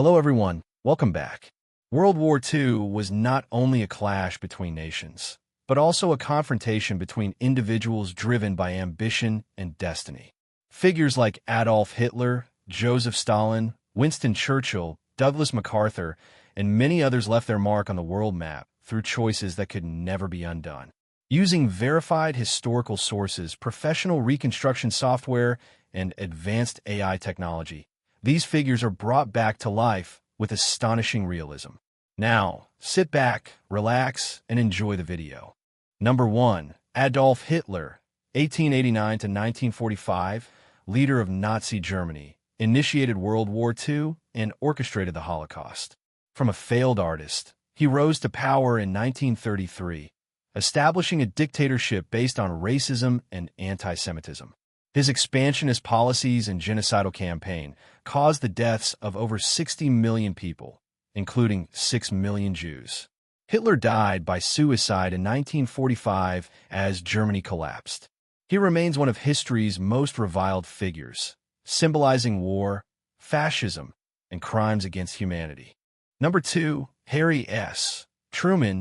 Hello everyone, welcome back. World War II was not only a clash between nations, but also a confrontation between individuals driven by ambition and destiny. Figures like Adolf Hitler, Joseph Stalin, Winston Churchill, Douglas MacArthur, and many others left their mark on the world map through choices that could never be undone. Using verified historical sources, professional reconstruction software, and advanced AI technology, these figures are brought back to life with astonishing realism. Now, sit back, relax, and enjoy the video. Number 1. Adolf Hitler, 1889 to 1945, leader of Nazi Germany, initiated World War II and orchestrated the Holocaust. From a failed artist, he rose to power in 1933, establishing a dictatorship based on racism and anti-Semitism. His expansionist policies and genocidal campaign caused the deaths of over 60 million people, including 6 million Jews. Hitler died by suicide in 1945 as Germany collapsed. He remains one of history's most reviled figures, symbolizing war, fascism, and crimes against humanity. Number 2. Harry S. Truman,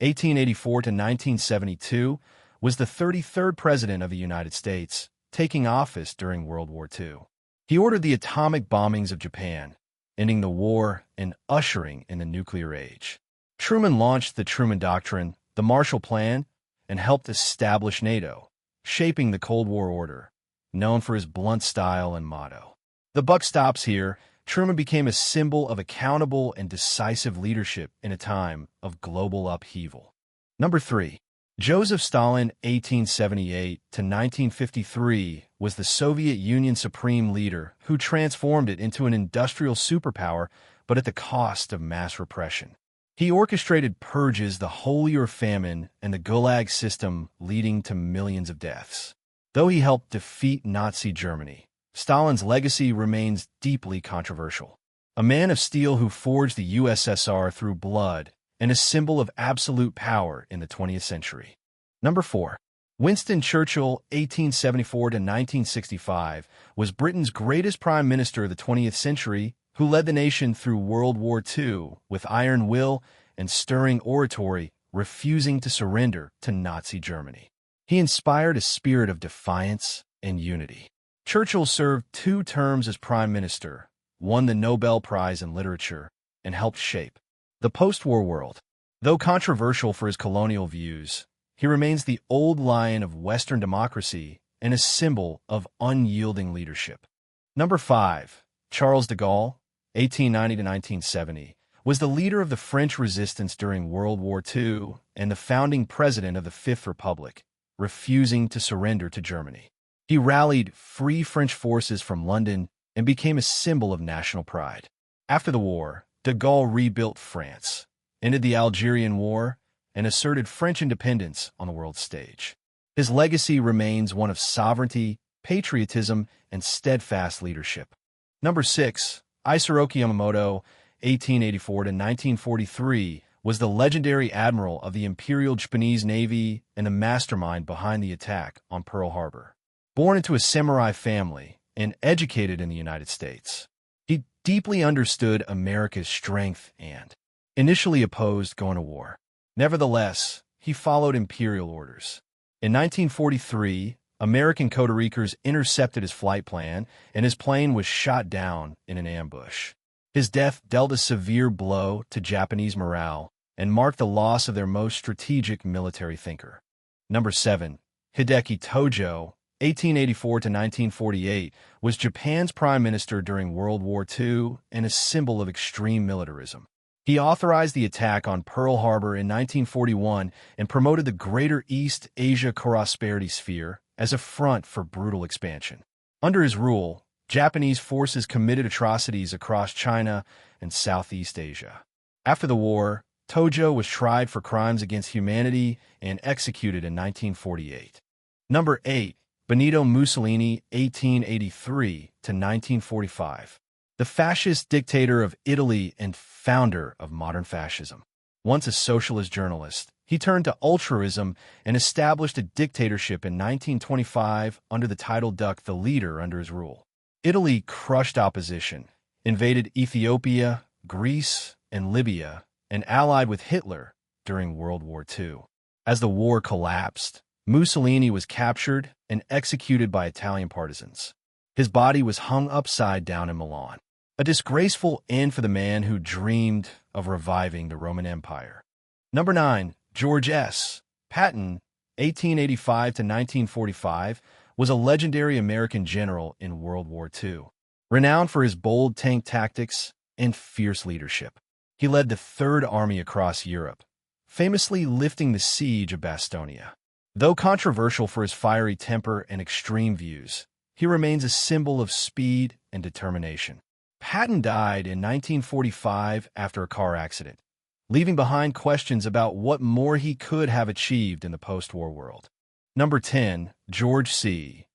1884 to 1972, was the 33rd President of the United States, taking office during World War II. He ordered the atomic bombings of Japan, ending the war and ushering in the nuclear age. Truman launched the Truman Doctrine, the Marshall Plan, and helped establish NATO, shaping the Cold War order, known for his blunt style and motto. The buck stops here. Truman became a symbol of accountable and decisive leadership in a time of global upheaval. Number 3. Joseph Stalin, 1878 to 1953, was the Soviet Union supreme leader who transformed it into an industrial superpower, but at the cost of mass repression. He orchestrated purges, the Holy War famine, and the Gulag system, leading to millions of deaths. Though he helped defeat Nazi Germany, Stalin's legacy remains deeply controversial. A man of steel who forged the USSR through blood and a symbol of absolute power in the 20th century. Number 4. Winston Churchill, 1874 to 1965, was Britain's greatest prime minister of the 20th century, who led the nation through World War II with iron will and stirring oratory, refusing to surrender to Nazi Germany. He inspired a spirit of defiance and unity. Churchill served 2 terms as prime minister, won the Nobel Prize in Literature, and helped shape the post-war world. Though controversial for his colonial views, he remains the old lion of Western democracy and a symbol of unyielding leadership. Number 5. Charles de Gaulle, 1890 to 1970, was the leader of the French resistance during World War II and the founding president of the Fifth Republic, refusing to surrender to Germany. He rallied Free French forces from London and became a symbol of national pride. After the war, de Gaulle rebuilt France, ended the Algerian War, and asserted French independence on the world stage. His legacy remains one of sovereignty, patriotism, and steadfast leadership. Number 6. Isoroku Yamamoto, 1884 to 1943, was the legendary admiral of the Imperial Japanese Navy and the mastermind behind the attack on Pearl Harbor. Born into a samurai family and educated in the United States, he deeply understood America's strength and initially opposed going to war. Nevertheless, he followed imperial orders. In 1943, American Costa Ricans intercepted his flight plan, and his plane was shot down in an ambush. His death dealt a severe blow to Japanese morale and marked the loss of their most strategic military thinker. Number 7. Hideki Tojo, 1884 to 1948, was Japan's prime minister during World War II and a symbol of extreme militarism. He authorized the attack on Pearl Harbor in 1941 and promoted the Greater East Asia Prosperity Sphere as a front for brutal expansion. Under his rule, Japanese forces committed atrocities across China and Southeast Asia. After the war, Tojo was tried for crimes against humanity and executed in 1948. Number 8. Benito Mussolini, 1883 to 1945. The fascist dictator of Italy and founder of modern fascism. Once a socialist journalist, he turned to ultraism and established a dictatorship in 1925 under the title Duck the Leader under his rule. Italy crushed opposition, invaded Ethiopia, Greece, and Libya, and allied with Hitler during World War II. As the war collapsed, Mussolini was captured and executed by Italian partisans. His body was hung upside down in Milan, a disgraceful end for the man who dreamed of reviving the Roman Empire. Number 9. George S. Patton, 1885 to 1945, was a legendary American general in World War II, renowned for his bold tank tactics and fierce leadership. He led the Third Army across Europe, famously lifting the siege of Bastonia. Though controversial for his fiery temper and extreme views, he remains a symbol of speed and determination. Patton died in 1945 after a car accident, leaving behind questions about what more he could have achieved in the post-war world. Number 10. George C.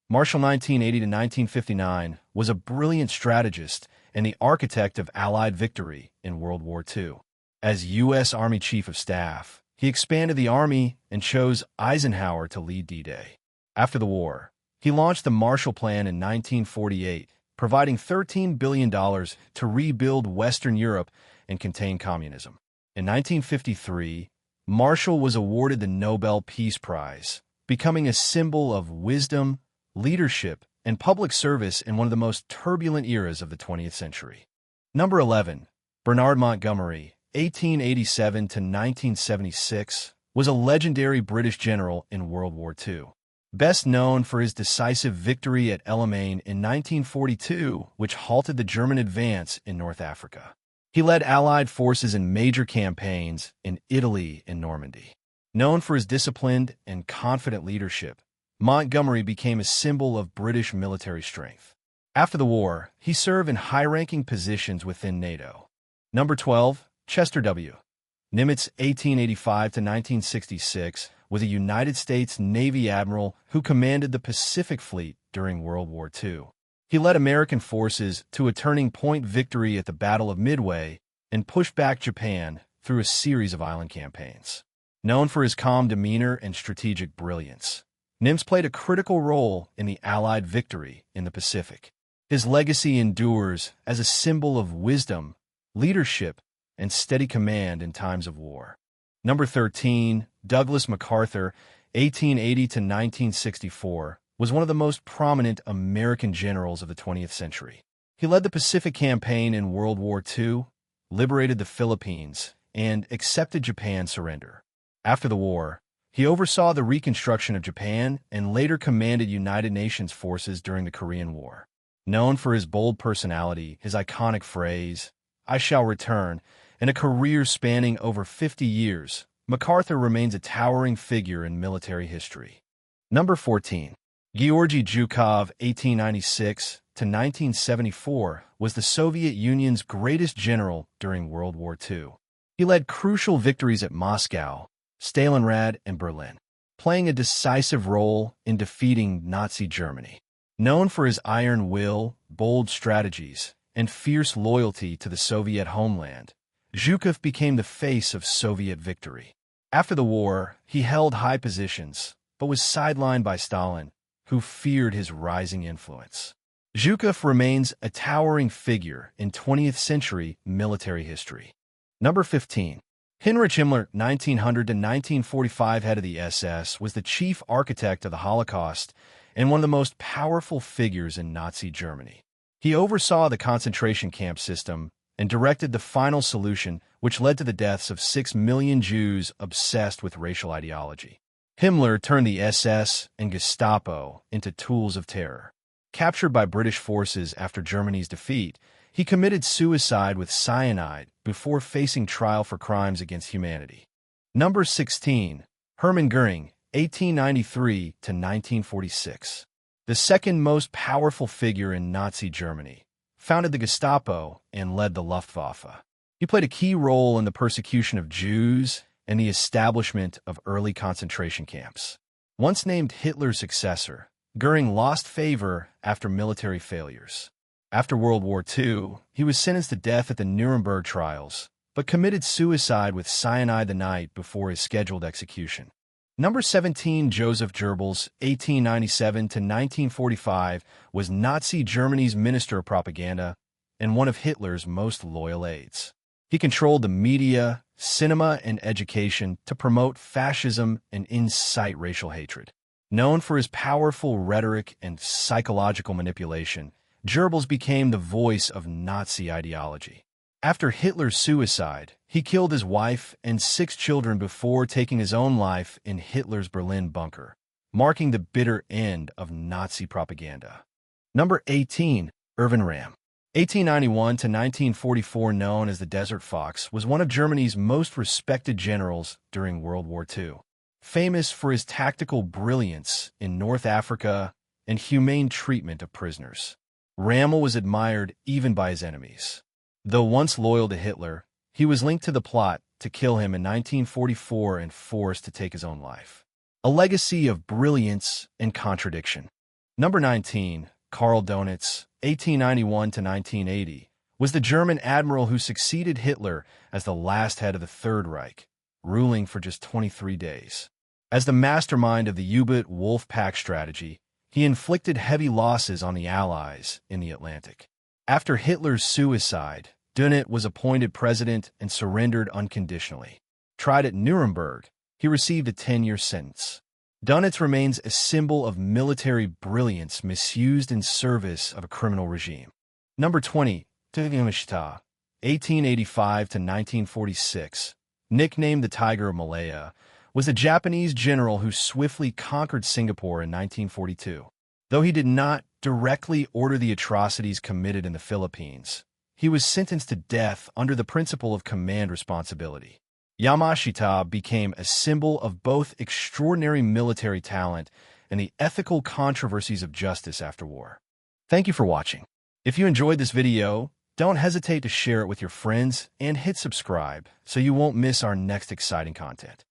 Marshall, 1980 to 1959, was a brilliant strategist and the architect of Allied victory in World War II. As U.S. Army Chief of Staff, he expanded the Army and chose Eisenhower to lead D-Day. After the war, he launched the Marshall Plan in 1948, providing $13 billion to rebuild Western Europe and contain communism. In 1953, Marshall was awarded the Nobel Peace Prize, becoming a symbol of wisdom, leadership, and public service in one of the most turbulent eras of the 20th century. Number 11. Bernard Montgomery, 1887 to 1976, was a legendary British general in World War II. Best known for his decisive victory at El Alamein in 1942, which halted the German advance in North Africa. He led Allied forces in major campaigns in Italy and Normandy. Known for his disciplined and confident leadership, Montgomery became a symbol of British military strength. After the war, he served in high-ranking positions within NATO. Number 12. Chester W. Nimitz, 1885 to 1966, was a United States Navy admiral who commanded the Pacific Fleet during World War II. He led American forces to a turning-point victory at the Battle of Midway and pushed back Japan through a series of island campaigns. Known for his calm demeanor and strategic brilliance, Nimitz played a critical role in the Allied victory in the Pacific. His legacy endures as a symbol of wisdom, leadership, and steady command in times of war. Number 13. Douglas MacArthur, 1880 to 1964, was one of the most prominent American generals of the 20th century. He led the Pacific Campaign in World War II, liberated the Philippines, and accepted Japan's surrender. After the war, he oversaw the reconstruction of Japan and later commanded United Nations forces during the Korean War. Known for his bold personality, his iconic phrase, "I shall return," and a career spanning over 50 years, MacArthur remains a towering figure in military history. Number 14. Georgy Zhukov, 1896 to 1974, was the Soviet Union's greatest general during World War II. He led crucial victories at Moscow, Stalingrad, and Berlin, playing a decisive role in defeating Nazi Germany. Known for his iron will, bold strategies, and fierce loyalty to the Soviet homeland, Zhukov became the face of Soviet victory. After the war, he held high positions, but was sidelined by Stalin, who feared his rising influence. Zhukov remains a towering figure in 20th century military history. Number 15. Heinrich Himmler, 1900 to 1945, head of the SS, was the chief architect of the Holocaust and one of the most powerful figures in Nazi Germany. He oversaw the concentration camp system and directed the final solution, which led to the deaths of 6 million Jews obsessed with racial ideology. Himmler turned the SS and Gestapo into tools of terror. Captured by British forces after Germany's defeat, he committed suicide with cyanide before facing trial for crimes against humanity. Number 16. Hermann Göring, 1893 to 1946. The second most powerful figure in Nazi Germany, founded the Gestapo and led the Luftwaffe. He played a key role in the persecution of Jews and the establishment of early concentration camps. Once named Hitler's successor, Göring lost favor after military failures. After World War II, he was sentenced to death at the Nuremberg trials, but committed suicide with cyanide the night before his scheduled execution. Number 17. Joseph Goebbels, 1897 to 1945, was Nazi Germany's Minister of Propaganda and one of Hitler's most loyal aides. He controlled the media, cinema, and education to promote fascism and incite racial hatred. Known for his powerful rhetoric and psychological manipulation, Goebbels became the voice of Nazi ideology. After Hitler's suicide, he killed his wife and 6 children before taking his own life in Hitler's Berlin bunker, marking the bitter end of Nazi propaganda. Number 18. Erwin Rommel. 1891 to 1944, known as the Desert Fox, was one of Germany's most respected generals during World War II. Famous for his tactical brilliance in North Africa and humane treatment of prisoners, Rommel was admired even by his enemies. Though once loyal to Hitler, he was linked to the plot to kill him in 1944 and forced to take his own life. A legacy of brilliance and contradiction. Number 19. Karl Donitz, 1891 to 1980, was the German admiral who succeeded Hitler as the last head of the Third Reich, ruling for just 23 days. As the mastermind of the U-boat Wolf Pack strategy, he inflicted heavy losses on the Allies in the Atlantic. After Hitler's suicide, Donitz was appointed president and surrendered unconditionally. Tried at Nuremberg, he received a 10-year sentence. Donitz remains a symbol of military brilliance misused in service of a criminal regime. Number 20. Yamamoto, 1885 to 1946, nicknamed the Tiger of Malaya, was a Japanese general who swiftly conquered Singapore in 1942. Though he did not directly order the atrocities committed in the Philippines, he was sentenced to death under the principle of command responsibility. Yamamoto became a symbol of both extraordinary military talent and the ethical controversies of justice after war. Thank you for watching. If you enjoyed this video, don't hesitate to share it with your friends and hit subscribe so you won't miss our next exciting content.